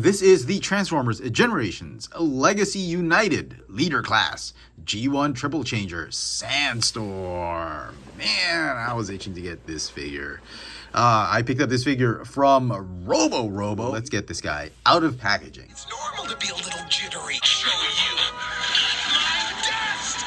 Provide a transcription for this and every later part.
this is the Transformers Generations Legacy United Leader Class G1 Triple Changer Sandstorm. Man, I was itching to get this figure. I picked up this figure from Robo. Let's get this guy out of packaging. It's normal to be a little jittery. Show you my dust!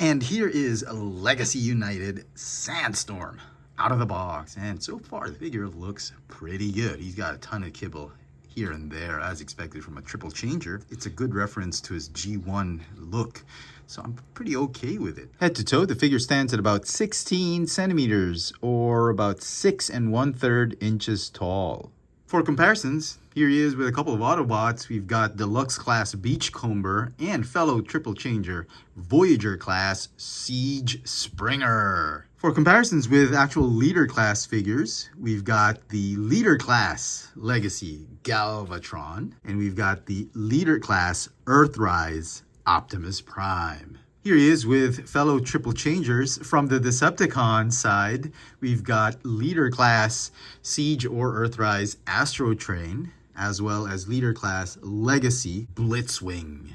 And here is Legacy United Sandstorm out of the box. And so far, the figure looks pretty good. He's got a ton of kibble here and there, as expected from a triple changer. It's a good reference to his G1 look, so I'm pretty okay with it. Head to toe, the figure stands at about 16 centimeters, or about 6 1/3 inches tall. For comparisons, here he is with a couple of Autobots. We've got Deluxe Class Beachcomber and fellow triple changer Voyager Class Siege Springer. For comparisons with actual Leader Class figures, we've got the Leader Class Legacy Galvatron, and we've got the Leader Class Earthrise Optimus Prime. Here he is with fellow triple changers. From the Decepticon side, we've got Leader Class Siege or Earthrise Astrotrain, as well as Leader Class Legacy Blitzwing.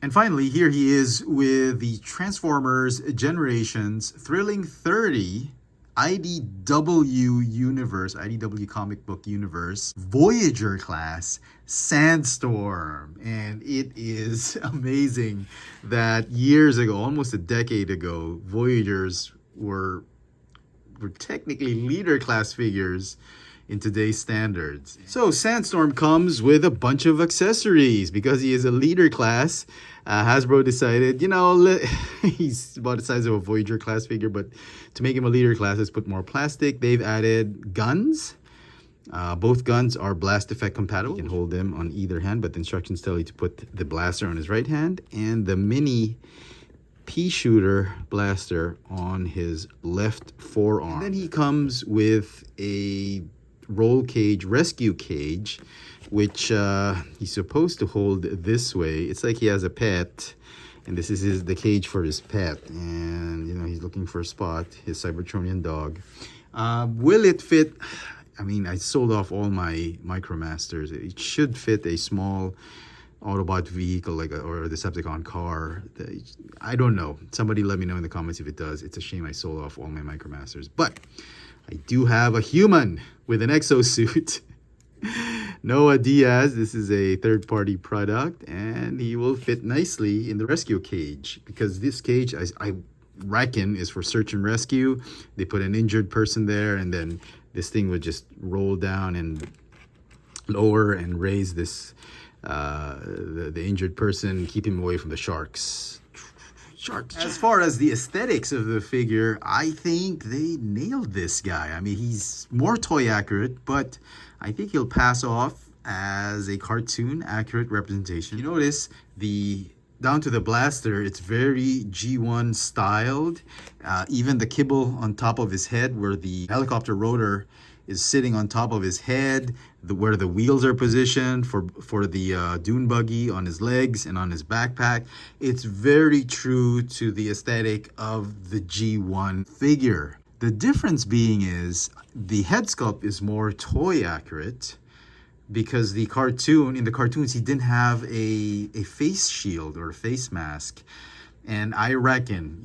And finally, here he is with the Transformers Generations Thrilling 30 IDW comic book universe Voyager Class Sandstorm. And it is amazing that years ago, almost a decade ago, Voyagers were technically Leader Class figures in today's standards. So Sandstorm comes with a bunch of accessories because he is a Leader Class. Hasbro decided, he's about the size of a Voyager Class figure, but to make him a Leader Class, let's put more plastic. They've added guns. Both guns are blast effect compatible. You can hold them on either hand, but the instructions tell you to put the blaster on his right hand and the mini pea shooter blaster on his left forearm. And then he comes with a roll cage, rescue cage, which he's supposed to hold this way. It's like he has a pet, and this is the cage for his pet. And, he's looking for a spot, his Cybertronian dog. Will it fit? I mean, I sold off all my Micromasters. It should fit a small Autobot vehicle or a Decepticon car. I don't know. Somebody let me know in the comments if it does. It's a shame I sold off all my Micromasters. But I do have a human with an exosuit. Noah Diaz. This is a third-party product, and he will fit nicely in the rescue cage, because this cage, I reckon, is for search and rescue. They put an injured person there, and then this thing would just roll down and lower and raise this the injured person, keep him away from the sharks. As far as the aesthetics of the figure, I think they nailed this guy. I mean, he's more toy accurate, but I think he'll pass off as a cartoon accurate representation. You notice down to the blaster, it's very G1 styled. Even the kibble on top of his head, where the helicopter rotor is sitting on top of his head, where the wheels are positioned for the dune buggy on his legs and on his backpack. It's very true to the aesthetic of the G1 figure. The difference being is the head sculpt is more toy accurate, because in the cartoons, he didn't have a face shield or a face mask. And I reckon,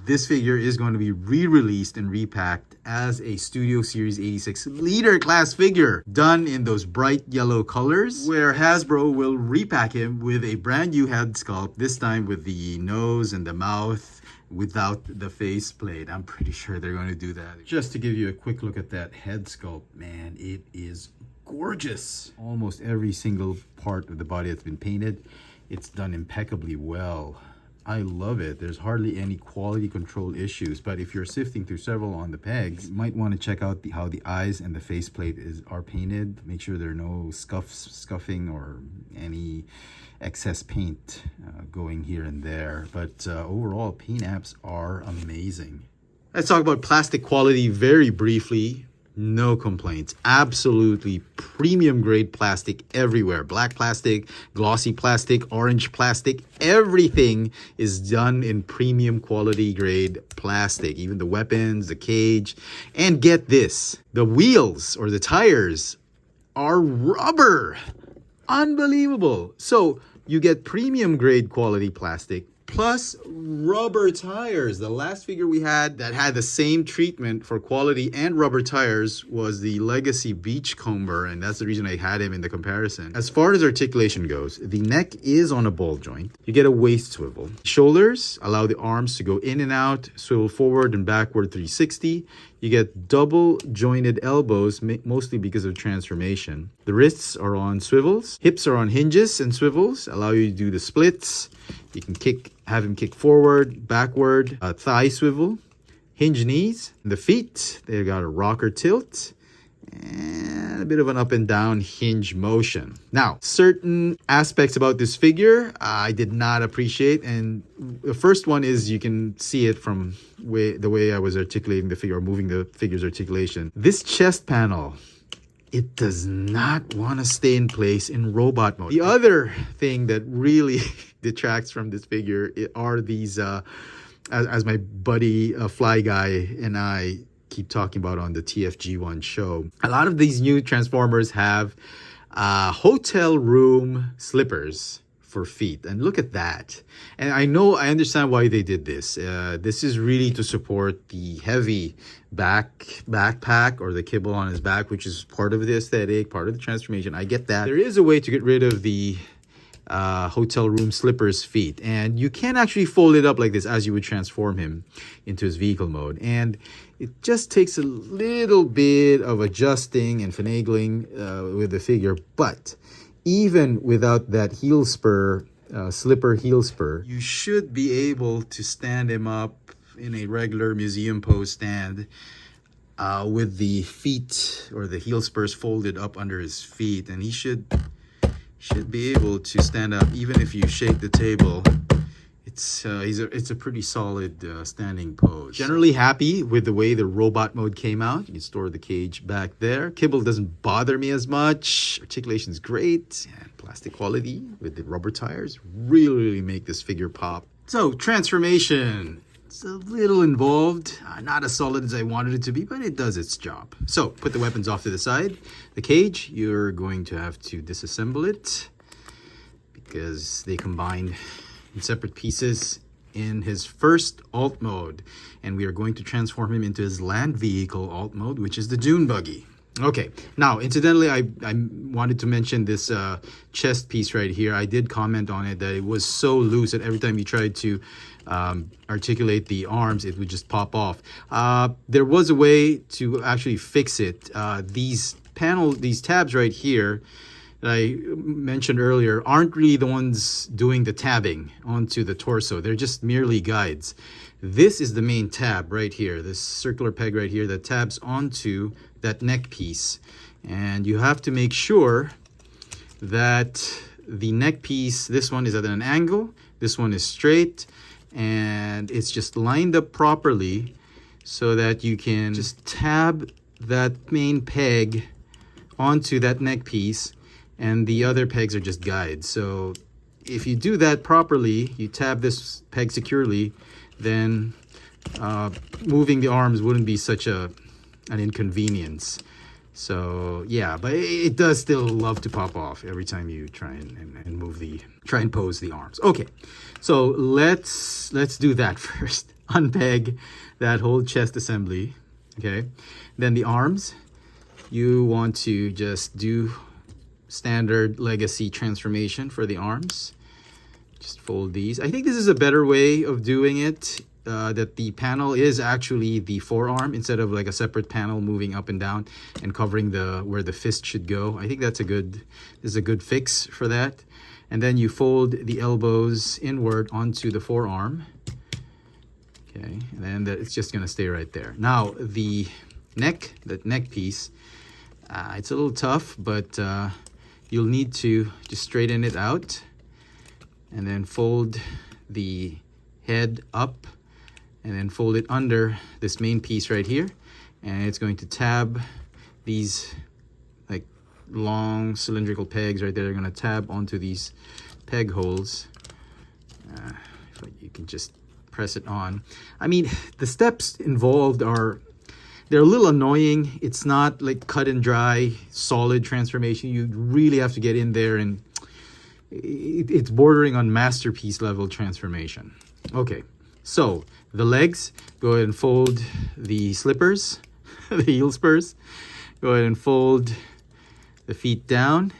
this figure is going to be re-released and repacked as a Studio Series 86 Leader Class figure, done in those bright yellow colors, where Hasbro will repack him with a brand new head sculpt, this time with the nose and the mouth without the face plate. I'm pretty sure they're going to do that. Just to give you a quick look at that head sculpt, man, it is gorgeous. Almost every single part of the body that's been painted, it's done impeccably well. I love it. There's hardly any quality control issues, but if you're sifting through several on the pegs, you might want to check out how the eyes and the faceplate are painted. Make sure there are no scuffing or any excess paint going here and there. But overall, paint apps are amazing. Let's talk about plastic quality very briefly. No complaints. Absolutely premium grade plastic everywhere. Black plastic, glossy plastic, orange plastic. Everything is done in premium quality grade plastic. Even the weapons, the cage. And get this, the wheels or the tires are rubber. Unbelievable. So you get premium grade quality plastic plus rubber tires. The last figure we had that had the same treatment for quality and rubber tires was the Legacy Beachcomber, and that's the reason I had him in the comparison. As far as articulation goes, the neck is on a ball joint. You get a waist swivel. Shoulders allow the arms to go in and out, swivel forward and backward 360. You get double jointed elbows, mostly because of transformation. The wrists are on swivels. Hips are on hinges and swivels, allow you to do the splits. You can have him kick forward, backward, thigh swivel, hinge knees. The feet, they've got a rocker tilt and a bit of an up and down hinge motion. Now, certain aspects about this figure I did not appreciate, and the first one is you can see it from the way I was articulating the figure, or moving the figure's articulation. This chest panel, it does not want to stay in place in robot mode. The other thing that really detracts from this figure are these, as my buddy Fly Guy and I keep talking about on the TFG1 show, a lot of these new Transformers have hotel room slippers for feet, and look at that. And I understand why they did this. This is really to support the heavy backpack or the kibble on his back, which is part of the aesthetic, part of the transformation. I get that. There is a way to get rid of the hotel room slippers feet, and you can actually fold it up like this as you would transform him into his vehicle mode, and it just takes a little bit of adjusting and finagling with the figure. But even without that heel spur, slipper heel spur, you should be able to stand him up in a regular museum pose stand with the feet or the heel spurs folded up under his feet, and he should be able to stand up even if you shake the table. It's a pretty solid standing pose. Generally happy with the way the robot mode came out. You can store the cage back there. Kibble doesn't bother me as much. Articulation's great, and plastic quality with the rubber tires really make this figure pop. So transformation, it's a little involved, not as solid as I wanted it to be, but it does its job. So put the weapons off to the side. The cage, you're going to have to disassemble it because they combined in separate pieces in his first alt mode, and we are going to transform him into his land vehicle alt mode, which is the dune buggy. Okay, now incidentally, I wanted to mention this chest piece right here. I did comment on it that it was so loose that every time you tried to articulate the arms, it would just pop off. There was a way to actually fix it. These tabs right here that I mentioned earlier aren't really the ones doing the tabbing onto the torso. They're just merely guides. This is the main tab right here, this circular peg right here that tabs onto that neck piece. And you have to make sure that the neck piece, this one is at an angle, this one is straight, and it's just lined up properly so that you can just tab that main peg onto that neck piece, and the other pegs are just guides. So if you do that properly, you tab this peg securely, then moving the arms wouldn't be such an inconvenience. So yeah, but it does still love to pop off every time you try and pose the arms. Okay, so let's do that first. Unpeg that whole chest assembly. Okay, then the arms, you want to just do standard Legacy transformation for the arms. Just fold these. I think this is a better way of doing it, that the panel is actually the forearm instead of like a separate panel moving up and down and covering where the fist should go. I think this is a good fix for that. And then you fold the elbows inward onto the forearm. Okay, and then it's just gonna stay right there. Now the neck, that neck piece, it's a little tough, but you'll need to just straighten it out and then fold the head up and then fold it under this main piece right here, and it's going to tab these like long cylindrical pegs right there. They're going to tab onto these peg holes. You can just press it on. I mean, the steps involved are They're a little annoying. It's not like cut and dry, solid transformation. You really have to get in there, and it's bordering on masterpiece level transformation. Okay, so the legs, go ahead and fold the slippers, the heel spurs. Go ahead and fold the feet down.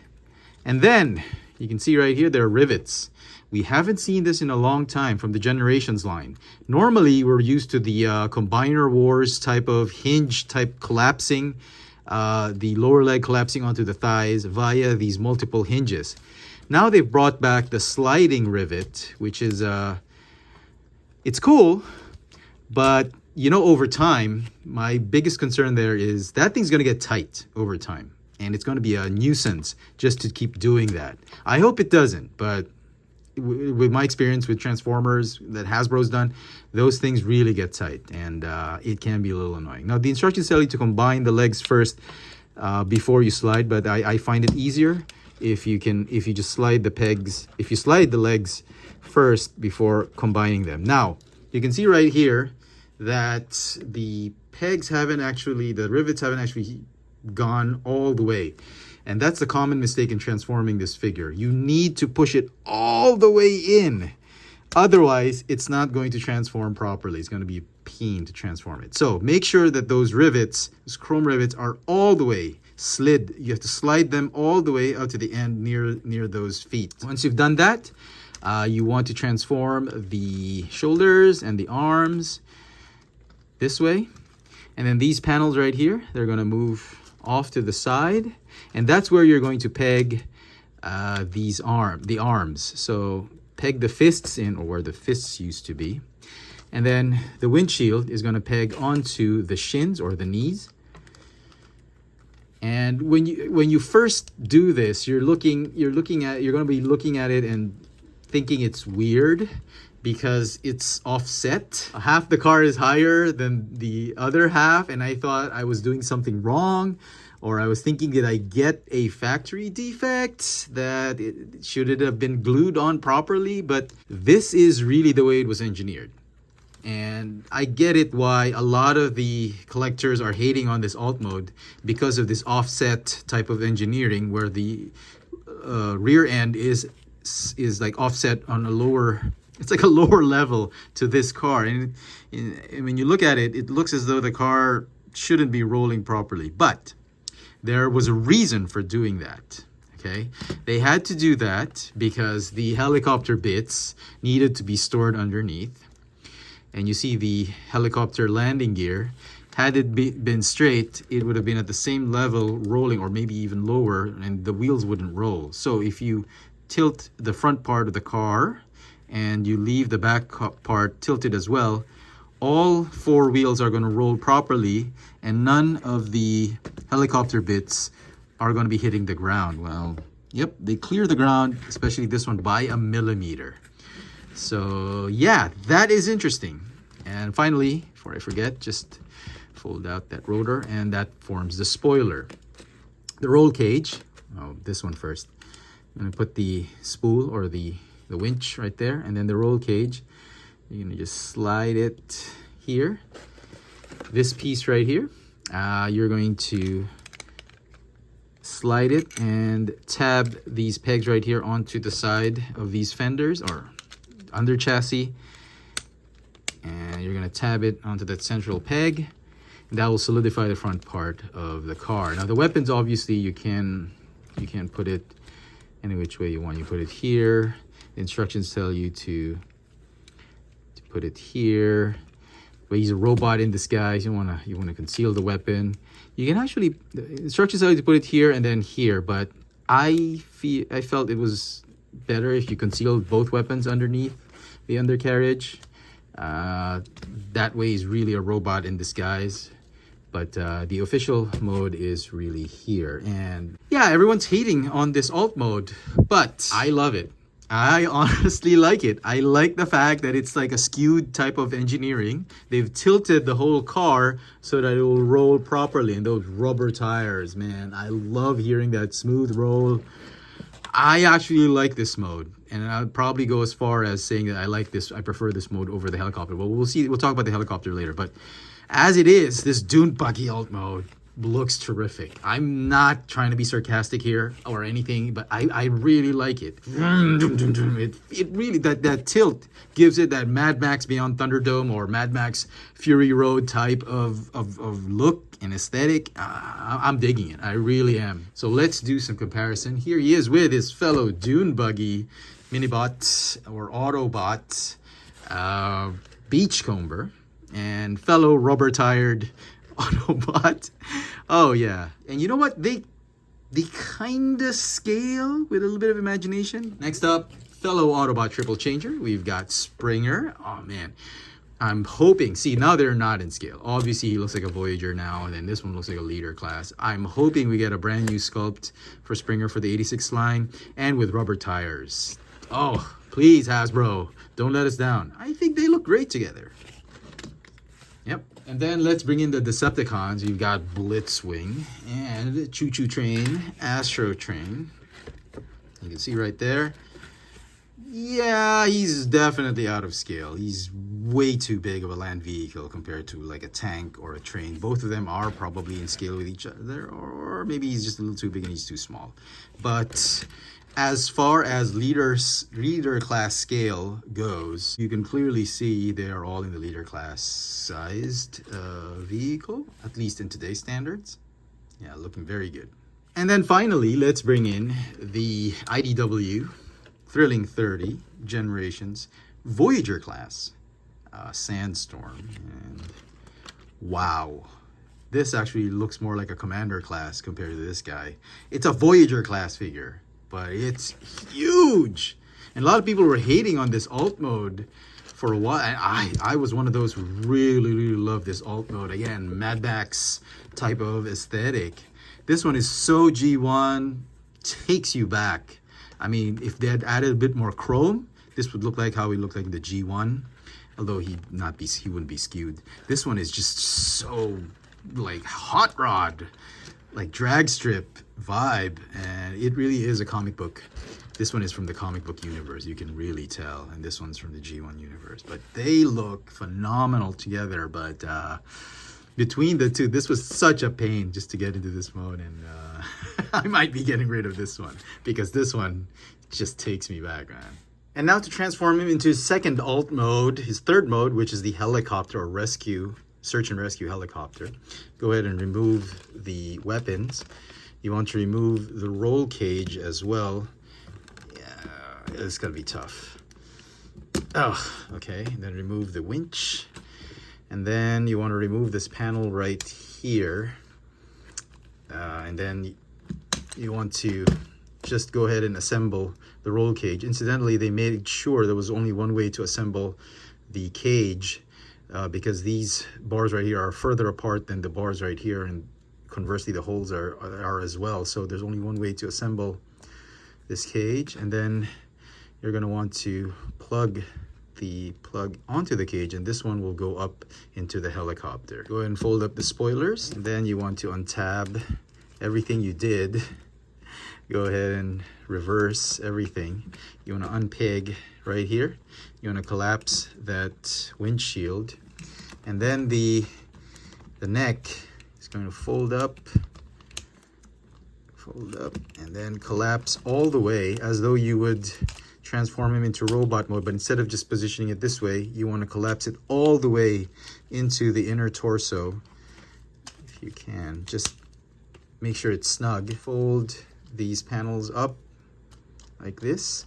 And then you can see right here, there are rivets. We haven't seen this in a long time from the Generations line. Normally, we're used to the Combiner Wars type of hinge type collapsing, the lower leg collapsing onto the thighs via these multiple hinges. Now they've brought back the sliding rivet, which is, it's cool, but you know, over time, my biggest concern there is that thing's going to get tight over time. And it's going to be a nuisance just to keep doing that. I hope it doesn't, but with my experience with Transformers that Hasbro's done, those things really get tight, and it can be a little annoying. Now, the instructions tell you to combine the legs first before you slide, but I find it easier if you just slide the pegs, if you slide the legs first before combining them. Now, you can see right here that the rivets haven't actually gone all the way. And that's the common mistake in transforming this figure. You need to push it all the way in. Otherwise, it's not going to transform properly. It's going to be a pain to transform it. So make sure that those rivets, those chrome rivets, are all the way slid. You have to slide them all the way out to the end near those feet. Once you've done that, you want to transform the shoulders and the arms this way. And then these panels right here, they're going to move off to the side, and that's where you're going to peg the arms. So peg the fists in, or where the fists used to be, and then the windshield is going to peg onto the shins or the knees. And when you first do this, you're going to be looking at it and thinking it's weird, because it's offset. Half the car is higher than the other half, and I thought I was doing something wrong, or I was thinking, did I get a factory defect that should it have been glued on properly? But this is really the way it was engineered. And I get it why a lot of the collectors are hating on this alt mode, because of this offset type of engineering, where the rear end is like offset on a lower, it's like a lower level to this car. And when you look at it, it looks as though the car shouldn't be rolling properly. But there was a reason for doing that. Okay, they had to do that because the helicopter bits needed to be stored underneath. And you see the helicopter landing gear, had it been straight, it would have been at the same level rolling, or maybe even lower, and the wheels wouldn't roll. So if you tilt the front part of the car and you leave the back part tilted as well, all four wheels are going to roll properly, and none of the helicopter bits are going to be hitting the ground. Well, yep, they clear the ground, especially this one, by a millimeter. So yeah, that is interesting. And finally, before I forget, just fold out that rotor, and that forms the spoiler. The roll cage, this one first. I'm going to put the spool or the winch right there, and then the roll cage. You're going to just slide it here. This piece right here, you're going to slide it and tab these pegs right here onto the side of these fenders or under chassis. And you're going to tab it onto that central peg. And that will solidify the front part of the car. Now the weapons, obviously, you can put it any which way you want. You put it here. The instructions tell you to put it here. But he's a robot in disguise. You want to conceal the weapon. You can actually, the instructions tell you to put it here and then here. But I felt it was better if you concealed both weapons underneath the undercarriage. That way he's really a robot in disguise. But the official mode is really here. And yeah, everyone's hating on this alt mode, but I love it. I honestly like it. I like the fact that it's like a skewed type of engineering. They've tilted the whole car so that it will roll properly. And those rubber tires, man, I love hearing that smooth roll. I actually like this mode. And I'll probably go as far as saying that I like this, I prefer this mode over the helicopter. Well, we'll see, we'll talk about the helicopter later. But as it is, this dune buggy alt mode looks terrific. I'm not trying to be sarcastic here or anything, but I really like it. It really, that tilt gives it that Mad Max Beyond Thunderdome or Mad Max Fury Road type of look and aesthetic. I'm digging it. I really am. So let's do some comparison. Here he is with his fellow dune buggy minibot or Autobot Beachcomber and fellow rubber tired Autobot. Oh yeah. And you know what? They kind of scale with a little bit of imagination. Next up, fellow Autobot triple changer. We've got Springer. Oh man. I'm hoping, see, now they're not in scale. Obviously, he looks like a Voyager now, and then this one looks like a leader class. I'm hoping we get a brand new sculpt for Springer for the 86 line and with rubber tires. Oh, please, Hasbro, don't let us down. I think they look great together. Yep. And then let's bring in the Decepticons. You've got Blitzwing and Choo Choo Train, Astro Train. You can see right there. Yeah, he's definitely out of scale. He's way too big of a land vehicle compared to like a tank or a train. Both of them are probably in scale with each other, or maybe he's just a little too big and he's too small. But as far as leader class scale goes, you can clearly see they are all in the leader class sized vehicle, at least in today's standards. Yeah, looking very good. And then finally, let's bring in the IDW Thrilling 30 Generations Voyager class Sandstorm. And wow, this actually looks more like a Commander class compared to this guy. It's a Voyager class figure, but it's huge. And a lot of people were hating on this alt mode for a while. And I was one of those who really loved this alt mode. Again, Mad Max type of aesthetic. This one is so G1, takes you back. I mean, if they had added a bit more chrome, this would look like how he looked like in the G1. Although he wouldn't be skewed. This one is just so like hot rod, like drag strip vibe, and it really is a comic book. This one is from the comic book universe, you can really tell, and this one's from the G1 universe. But they look phenomenal together. But between the two, this was such a pain just to get into this mode, and I might be getting rid of this one because this one just takes me back, man. And now to transform him into his second alt mode, his third mode, which is the helicopter or rescue, search and rescue helicopter. Go ahead and remove the weapons. You want to remove the roll cage as well. Yeah, it's gonna be tough. Oh, okay. And then remove the winch. And then you want to remove this panel right here. And then you want to just go ahead and assemble the roll cage. Incidentally, they made sure there was only one way to assemble the cage because these bars right here are further apart than the bars right here, and conversely the holes are as well. So there's only one way to assemble this cage, and then you're going to want to plug the plug onto the cage, and this one will go up into the helicopter. Go ahead and fold up the spoilers, and then you want to untab everything you did. Go ahead and reverse everything. You want to unpeg right here. You want to collapse that windshield, and then the neck is going to fold up, and then collapse all the way as though you would transform him into robot mode. But instead of just positioning it this way, you want to collapse it all the way into the inner torso. If you can, just make sure it's snug. Fold these panels up like this.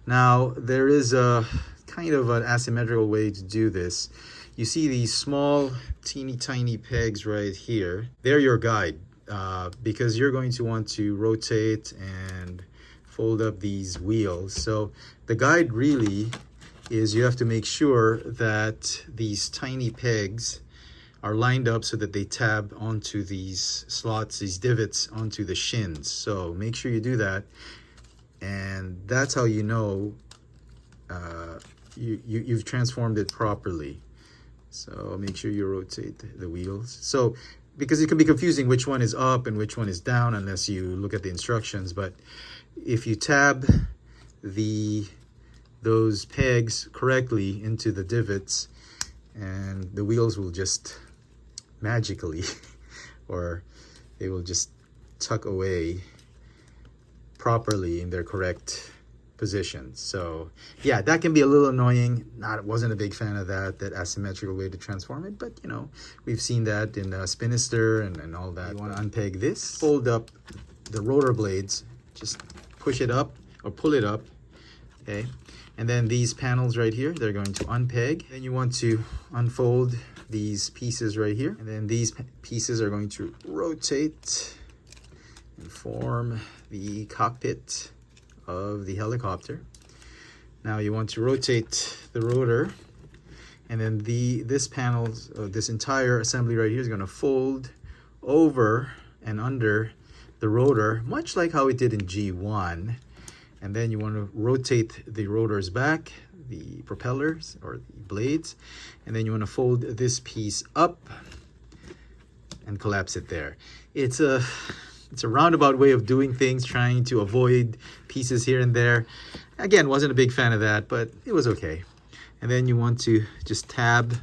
Now there is a kind of an asymmetrical way to do this. You see these small teeny tiny pegs right here. They're your guide because you're going to want to rotate and fold up these wheels. So the guide really is you have to make sure that these tiny pegs are lined up so that they tab onto these slots, these divots onto the shins. So make sure you do that, and that's how you know you've transformed it properly. So make sure you rotate the wheels. So because it can be confusing which one is up and which one is down unless you look at the instructions. But if you tab the those pegs correctly into the divots, and the wheels will just magically or they will just tuck away properly in their correct positions. So yeah, that can be a little annoying. Wasn't a big fan of that asymmetrical way to transform it, but you know, we've seen that in Spinister and all that. You want to unpeg this, fold up the rotor blades, just push it up or pull it up, okay? And then these panels right here, they're going to unpeg. Then you want to unfold these pieces right here, and then these pieces are going to rotate and form the cockpit of the helicopter. Now you want to rotate the rotor, and then this entire assembly right here is going to fold over and under the rotor, much like how it did in G1. And then you want to rotate the rotors back, the propellers or the blades, and then you want to fold this piece up and collapse it there. It's a roundabout way of doing things, trying to avoid pieces here and there. Again, wasn't a big fan of that, but it was okay. And then you want to just tab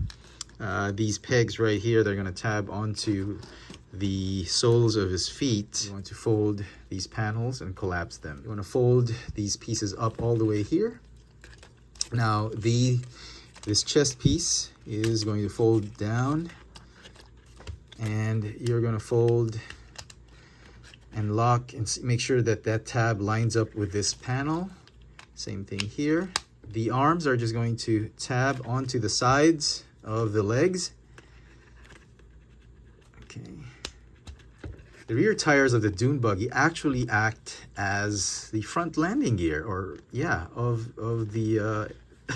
these pegs right here. They're going to tab onto the soles of his feet. You want to fold these panels and collapse them. You want to fold these pieces up all the way here. Now this chest piece is going to fold down, and you're going to fold and lock and make sure that that tab lines up with this panel. Same thing here. The arms are just going to tab onto the sides of the legs. Okay. The rear tires of the dune buggy actually act as the front landing gear, of the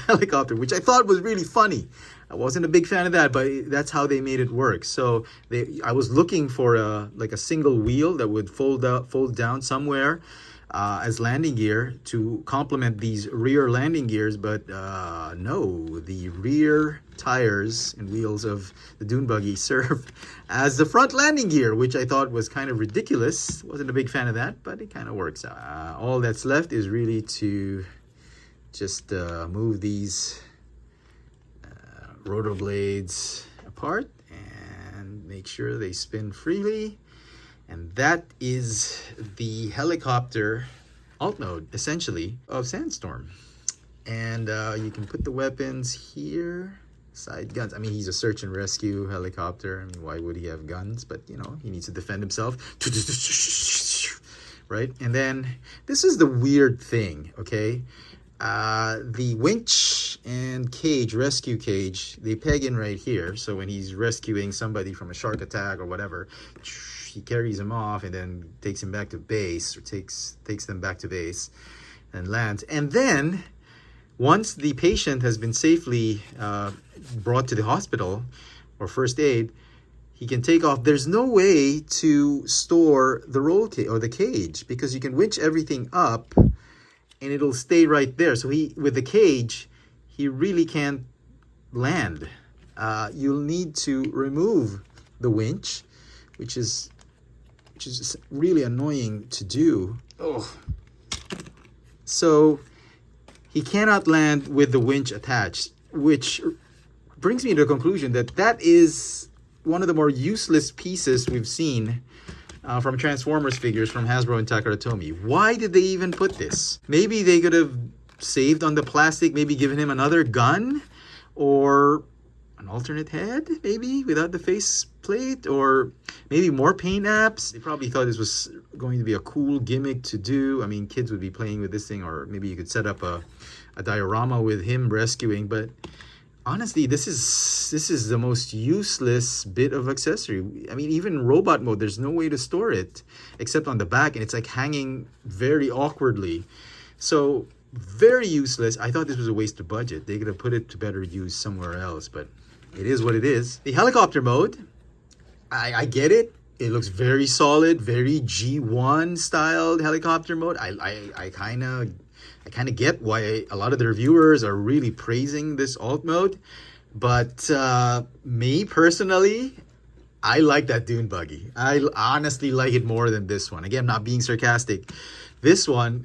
helicopter, which I thought was really funny. I wasn't a big fan of that, but that's how they made it work. So I was looking for a single wheel that would fold down somewhere as landing gear to complement these rear landing gears, but no, the rear tires and wheels of the dune buggy serve as the front landing gear, which I thought was kind of ridiculous. Wasn't a big fan of that, but it kind of works out. All that's left is really to just move these rotor blades apart and make sure they spin freely. And that is the helicopter alt mode, essentially, of Sandstorm. And you can put the weapons here, side guns. I mean, he's a search and rescue helicopter. I mean, why would he have guns? But, you know, he needs to defend himself. Right? And then this is the weird thing, okay? The winch and cage, rescue cage, they peg in right here. So when he's rescuing somebody from a shark attack or whatever, he carries him off and then takes him back to base, or takes them back to base and lands. And then once the patient has been safely brought to the hospital or first aid, he can take off. There's no way to store the roll cage or the cage, because you can winch everything up and it'll stay right there. So with the cage, he really can't land. You'll need to remove the winch, which is really annoying to do. Oh. So he cannot land with the winch attached, which brings me to the conclusion that is one of the more useless pieces we've seen from Transformers figures from Hasbro and Takara Tomy. Why did they even put this? Maybe they could have saved on the plastic, maybe given him another gun, or an alternate head, maybe, without the face plate, or maybe more paint apps. They probably thought this was going to be a cool gimmick to do. I mean, kids would be playing with this thing, or maybe you could set up a diorama with him rescuing. But honestly, this is the most useless bit of accessory. I mean, even robot mode, there's no way to store it except on the back, and it's like hanging very awkwardly. So very useless. I thought this was a waste of budget. They could have put it to better use somewhere else, but it is what it is. The helicopter mode, I get it. It looks very solid, very G1 styled helicopter mode. I kind of get why a lot of the reviewers are really praising this alt mode. But me personally, I like that dune buggy. I honestly like it more than this one. Again, not being sarcastic. This one,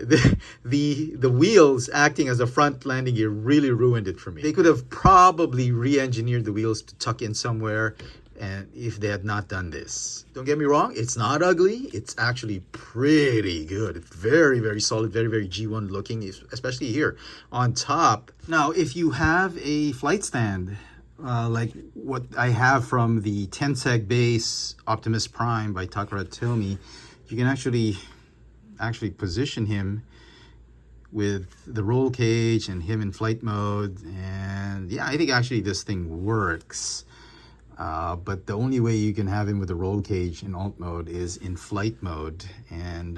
the wheels acting as a front landing gear really ruined it for me. They could have probably re-engineered the wheels to tuck in somewhere, and if they had not done this. Don't get me wrong, it's not ugly. It's actually pretty good. It's very, very solid, very, very G1 looking, especially here on top. Now, if you have a flight stand, like what I have from the Tensec base Optimus Prime by Takara Tomy, you can actually position him with the roll cage and him in flight mode. And yeah, I think actually this thing works. But the only way you can have him with the roll cage in alt mode is in flight mode. And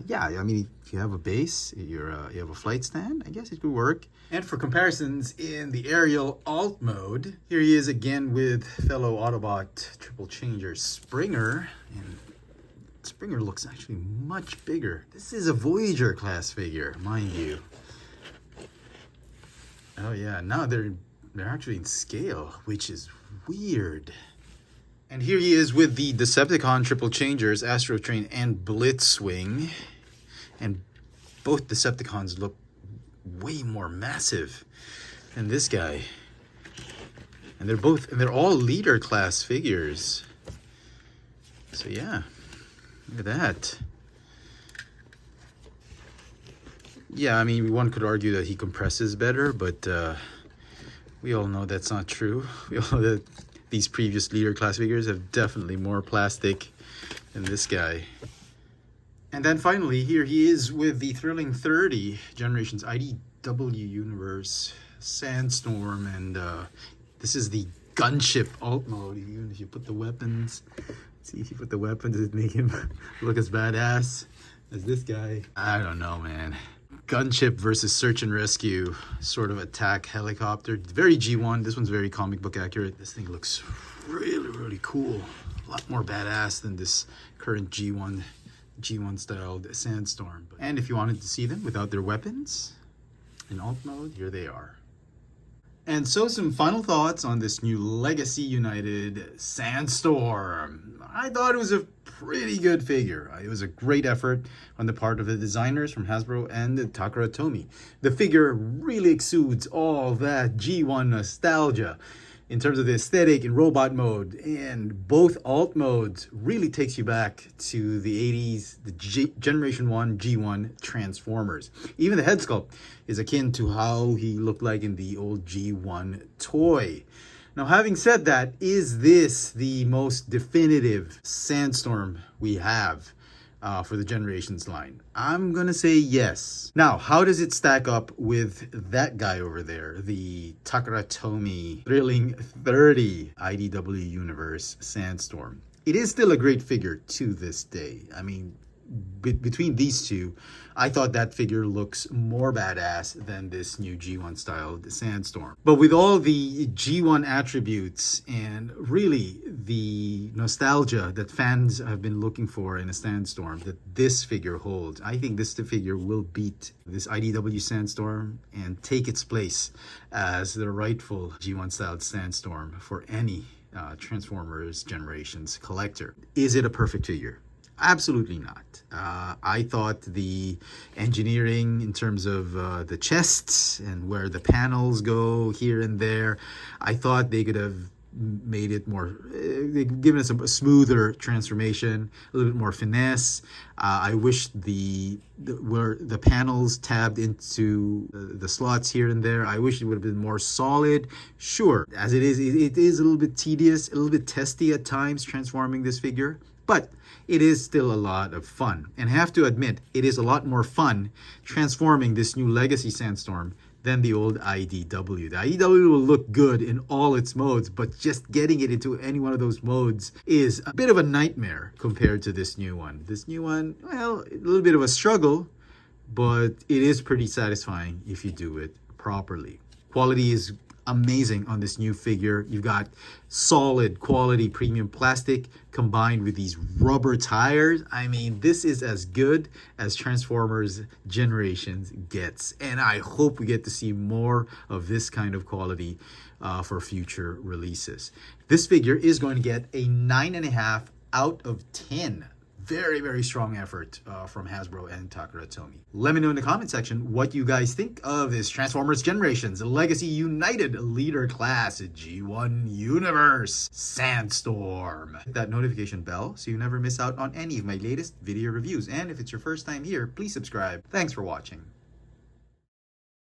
yeah, I mean, if you have a base, you have a flight stand, I guess it could work. And for comparisons in the aerial alt mode, here he is again with fellow Autobot triple changer Springer. And Springer looks actually much bigger. This is a Voyager class figure, mind you. Oh yeah, now they're actually in scale, which is weird. And here he is with the Decepticon triple changers, Astro Train and Blitzwing. And both Decepticons look way more massive than this guy. And they're all leader class figures. So yeah, look at that. Yeah, I mean, one could argue that he compresses better, but we all know that's not true. We all know that these previous leader class figures have definitely more plastic than this guy. And then finally, here he is with the thrilling 30 Generations IDW Universe Sandstorm. And this is the gunship alt mode. Even if you put the weapons, see if you put the weapons, does it make him look as badass as this guy? I don't know, man. Gunship versus search and rescue sort of attack helicopter. Very G1. This one's very comic book accurate. This thing looks really, really cool. A lot more badass than this current G1 styled Sandstorm. And if you wanted to see them without their weapons in alt mode, here they are. And so some final thoughts on this new Legacy United Sandstorm. I thought it was a pretty good figure. It was a great effort on the part of the designers from Hasbro and Takara Tomy. The figure really exudes all that G1 nostalgia in terms of the aesthetic in robot mode, and both alt modes really takes you back to the 80s, the Generation 1 G1 Transformers. Even the head sculpt is akin to how he looked like in the old G1 toy. Now, having said that, is this the most definitive Sandstorm we have for the Generations line? I'm gonna say yes. Now, how does it stack up with that guy over there, the Takara Tomy Thrilling 30 IDW Universe Sandstorm? It is still a great figure to this day. I mean, between these two, I thought that figure looks more badass than this new G1 styled Sandstorm. But with all the G1 attributes and really the nostalgia that fans have been looking for in a Sandstorm that this figure holds, I think this figure will beat this IDW Sandstorm and take its place as the rightful G1 styled Sandstorm for any Transformers Generations collector. Is it a perfect figure? Absolutely not. I thought the engineering in terms of the chests and where the panels go here and there, I thought they could have made it more, given us a smoother transformation, a little bit more finesse. I wish where the panels tabbed into the slots here and there, I wish it would have been more solid. Sure, as it is a little bit tedious, a little bit testy at times transforming this figure, but it is still a lot of fun. And I have to admit, it is a lot more fun transforming this new Legacy Sandstorm than the old IDW. The IDW will look good in all its modes, but just getting it into any one of those modes is a bit of a nightmare compared to this new one. This new one, well, a little bit of a struggle, but it is pretty satisfying if you do it properly. Quality is amazing on this new figure. You've got solid quality premium plastic combined with these rubber tires. I mean, this is as good as Transformers Generations gets, and I hope we get to see more of this kind of quality for future releases. This figure is going to get a 9.5 out of 10. very, very strong effort from Hasbro and Takara Tomy. Let me know in the comment section what you guys think of this Transformers Generations Legacy United Leader Class G1 Universe Sandstorm. Hit that notification bell so you never miss out on any of my latest video reviews. And if it's your first time here, please subscribe. Thanks for watching.